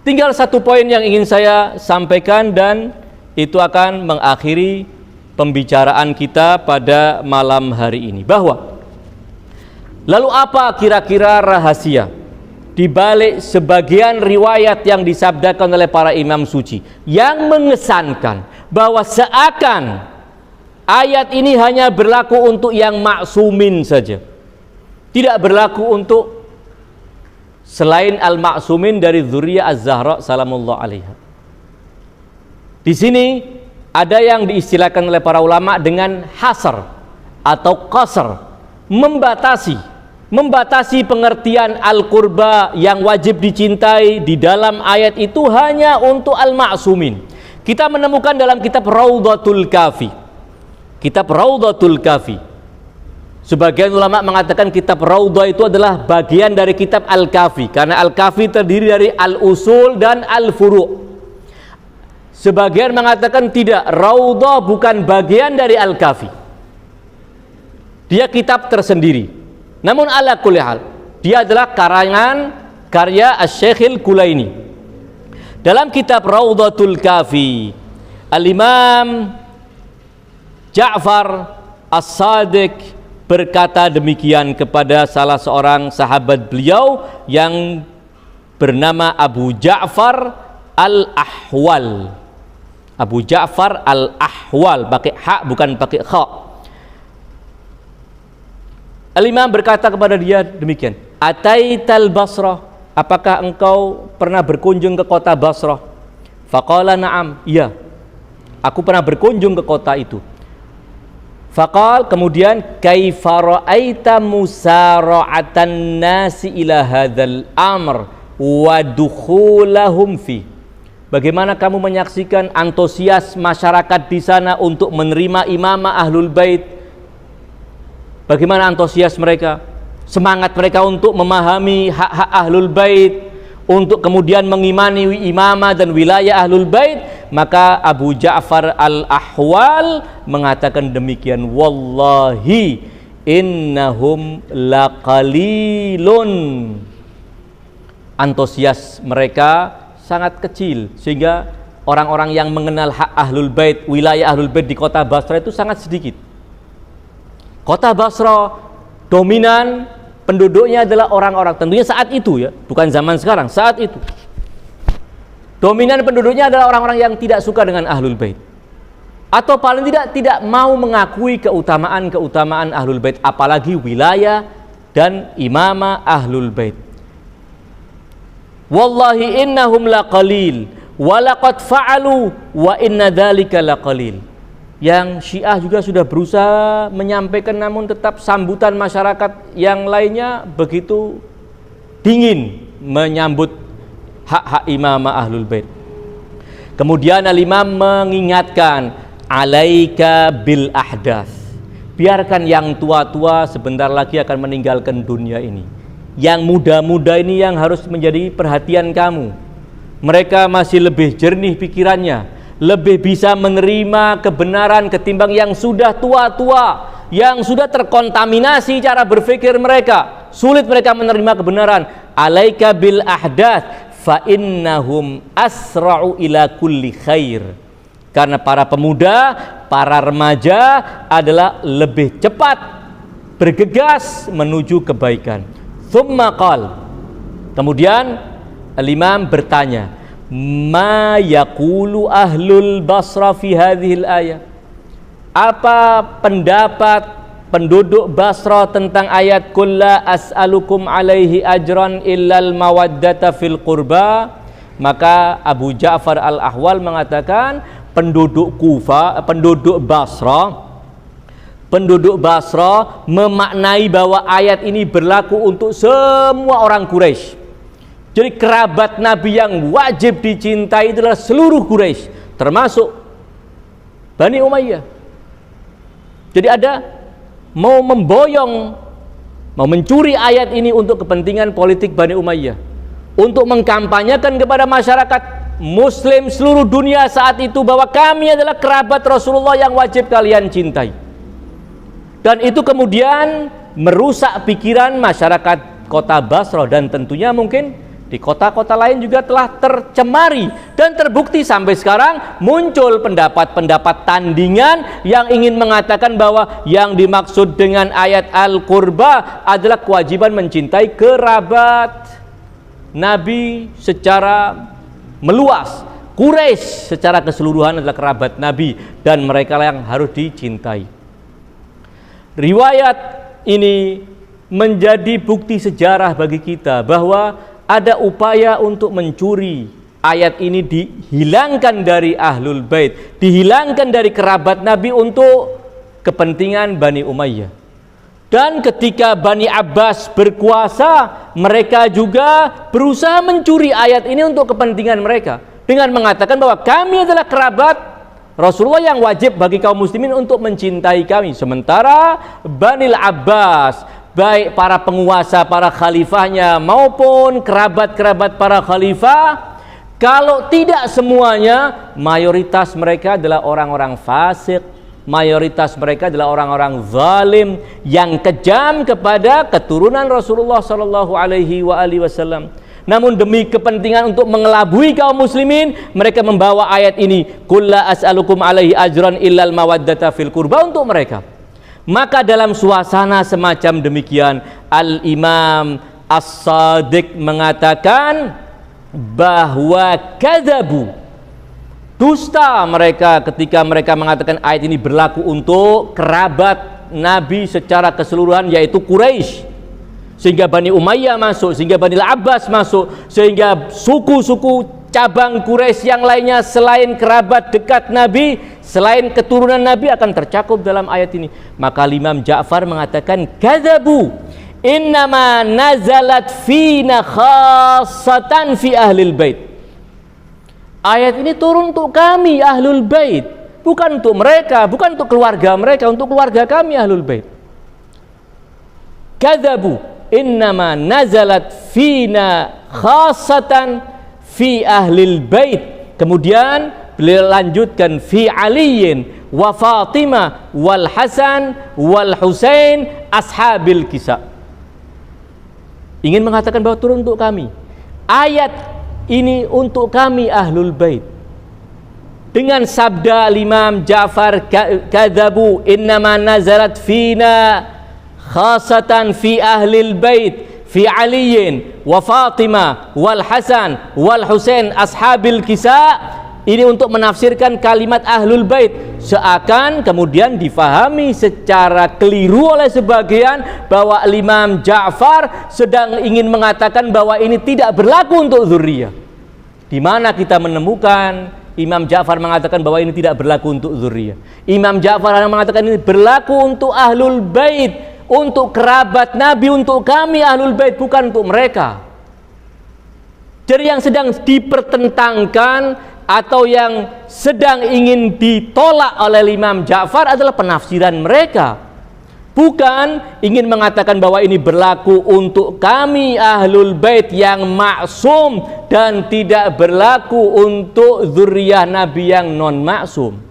Tinggal satu poin yang ingin saya sampaikan dan itu akan mengakhiri pembicaraan kita pada malam hari ini, bahwa lalu apa kira-kira rahasia di balik sebagian riwayat yang disabdakan oleh para imam suci yang mengesankan bahwa seakan ayat ini hanya berlaku untuk yang maksumin saja, tidak berlaku untuk selain al-maksumin dari dzurriyyah Az-Zahra salamullah alaiha. Di sini ada yang diistilahkan oleh para ulama dengan hasr atau qasr, membatasi pengertian al-qurba yang wajib dicintai di dalam ayat itu hanya untuk al-maksumin. Kita menemukan dalam kitab Raudhatul Kafi. Kitab Raudhatul Kafi, sebagian ulama mengatakan kitab Raudhah itu adalah bagian dari kitab Al-Kafi, karena Al-Kafi terdiri dari Al-Usul dan Al-Furu'. Sebagian mengatakan tidak, Raudhah bukan bagian dari Al-Kafi, dia kitab tersendiri. Namun ala kulli hal, dia adalah karangan karya Asy-Syekhil Kulaini. Dalam kitab Raudhatul Kafi, Al-Imam Ja'far As-Sadiq berkata demikian kepada salah seorang sahabat beliau yang bernama Abu Ja'far Al-Ahwal. Abu Ja'far Al-Ahwal, pakai ha bukan pakai kha. Al-Imam berkata kepada dia demikian, Ataital Basrah, apakah engkau pernah berkunjung ke kota Basrah? Faqala na'am, iya, aku pernah berkunjung ke kota itu. Faqal, kemudian kaifa ra'aita musara'atan nasi ila hadzal amr wa dukhulahum fi. Bagaimana kamu menyaksikan antusias masyarakat di sana untuk menerima imamah Ahlul Bait? Bagaimana antusias mereka? Semangat mereka untuk memahami hak-hak Ahlul Bait, untuk kemudian mengimani imamah dan wilayah Ahlul Bait. Maka Abu Ja'far Al-Ahwal mengatakan demikian, wallahi innahum laqalilun. Antusias mereka sangat kecil, sehingga orang-orang yang mengenal hak Ahlul Bait, wilayah Ahlul Bait di kota Basra itu sangat sedikit. Kota Basra dominan penduduknya adalah orang-orang, tentunya saat itu ya, bukan zaman sekarang, saat itu dominan penduduknya adalah orang-orang yang tidak suka dengan Ahlul Bait, atau paling tidak mau mengakui keutamaan Ahlul Bait, apalagi wilayah dan imamah Ahlul Bait. Wallahi innahum laqalil wa laqad fa'alu wa inna dzalika laqalil. Yang Syiah juga sudah berusaha menyampaikan, namun tetap sambutan masyarakat yang lainnya begitu dingin menyambut hak-hak imamah Ahlul Bait. Kemudian Al-Imam mengingatkan, alaika bil ahdath, biarkan yang tua-tua sebentar lagi akan meninggalkan dunia ini. Yang muda-muda ini yang harus menjadi perhatian kamu. Mereka masih lebih jernih pikirannya, lebih bisa menerima kebenaran ketimbang yang sudah tua-tua, yang sudah terkontaminasi cara berpikir mereka, sulit mereka menerima kebenaran. Alaika bil ahdath fa innahum asra'u ila kulli khair. Karena para pemuda, para remaja adalah lebih cepat bergegas menuju kebaikan. Tsumma qal, kemudian Al-Imam bertanya, ma yaqulu ahlul Basra fi hadhil ayah? Apa pendapat penduduk Basra tentang ayat kulla as'alukum alaihi ajran illal mawaddata fil qurba? Maka Abu Ja'far Al-Ahwal mengatakan penduduk Basra memaknai bahwa ayat ini berlaku untuk semua orang Quraisy. Jadi kerabat Nabi yang wajib dicintai adalah seluruh Quraisy, termasuk Bani Umayyah. Jadi ada mau memboyong, mau mencuri ayat ini untuk kepentingan politik Bani Umayyah, untuk mengkampanyekan kepada masyarakat Muslim seluruh dunia saat itu bahwa kami adalah kerabat Rasulullah yang wajib kalian cintai. Dan itu kemudian merusak pikiran masyarakat kota Basra, dan tentunya mungkin Di kota-kota lain juga telah tercemari dan terbukti sampai sekarang muncul pendapat-pendapat tandingan yang ingin mengatakan bahwa yang dimaksud dengan ayat Al-Qurba adalah kewajiban mencintai kerabat Nabi secara meluas. Quraisy secara keseluruhan adalah kerabat Nabi dan mereka yang harus dicintai. Riwayat ini menjadi bukti sejarah bagi kita bahwa ada upaya untuk mencuri ayat ini, dihilangkan dari Ahlul Bait, dihilangkan dari kerabat Nabi untuk kepentingan Bani Umayyah. Dan ketika Bani Abbas berkuasa, mereka juga berusaha mencuri ayat ini untuk kepentingan mereka dengan mengatakan bahwa kami adalah kerabat Rasulullah yang wajib bagi kaum muslimin untuk mencintai kami. Sementara Bani Abbas, baik para penguasa, para khalifahnya maupun kerabat-kerabat para khalifah, kalau tidak semuanya, mayoritas mereka adalah orang-orang fasik, mayoritas mereka adalah orang-orang zalim yang kejam kepada keturunan Rasulullah sallallahu alaihi wasallam. Namun demi kepentingan untuk mengelabui kaum muslimin, mereka membawa ayat ini, qul la as'alukum alaihi ajran illal mawaddata fil qurba, untuk mereka. Maka dalam suasana semacam demikian, Al-Imam As-Sadiq mengatakan bahwa kadzabu, dusta mereka ketika mereka mengatakan ayat ini berlaku untuk kerabat Nabi secara keseluruhan, yaitu Quraisy, sehingga Bani Umayyah masuk, sehingga Bani Abbas masuk, sehingga suku-suku cabang Quraisy yang lainnya selain kerabat dekat Nabi, selain keturunan Nabi akan tercakup dalam ayat ini. Maka Imam Ja'far mengatakan kadzabu innama nazalat fina khassatan fi ahlil bait. Ayat ini turun untuk kami Ahlul Bait, bukan untuk mereka, bukan untuk keluarga mereka, untuk keluarga kami Ahlul Bait. Kadzabu innama nazalat fina khassatan fi ahlil bait. Kemudian beliau lanjutkan fi aliyin wa Fatimah wal Hasan wal Husain ashabil kisah. Ingin mengatakan bahwa turun untuk kami. Ayat ini untuk kami Ahlul Bait. Dengan sabda Imam Ja'far kadzabu innama nazalat fina khasatan fi ahlil bait fi aliyin wa Fatimah wal Hasan wal Husain ashabil kisah. Ini untuk menafsirkan kalimat Ahlul Bait, seakan kemudian difahami secara keliru oleh sebagian bahwa Imam Ja'far sedang ingin mengatakan bahwa ini tidak berlaku untuk dzurriyyah. Di mana kita menemukan Imam Ja'far mengatakan bahwa ini tidak berlaku untuk dzurriyyah. Imam Ja'far mengatakan ini berlaku untuk Ahlul Bait, untuk kerabat Nabi, untuk kami Ahlul Bait, bukan untuk mereka. Jadi yang sedang dipertentangkan atau yang sedang ingin ditolak oleh Imam Ja'far adalah penafsiran mereka, bukan ingin mengatakan bahwa ini berlaku untuk kami Ahlul Bait yang maksum dan tidak berlaku untuk dzurriyyah Nabi yang non maksum.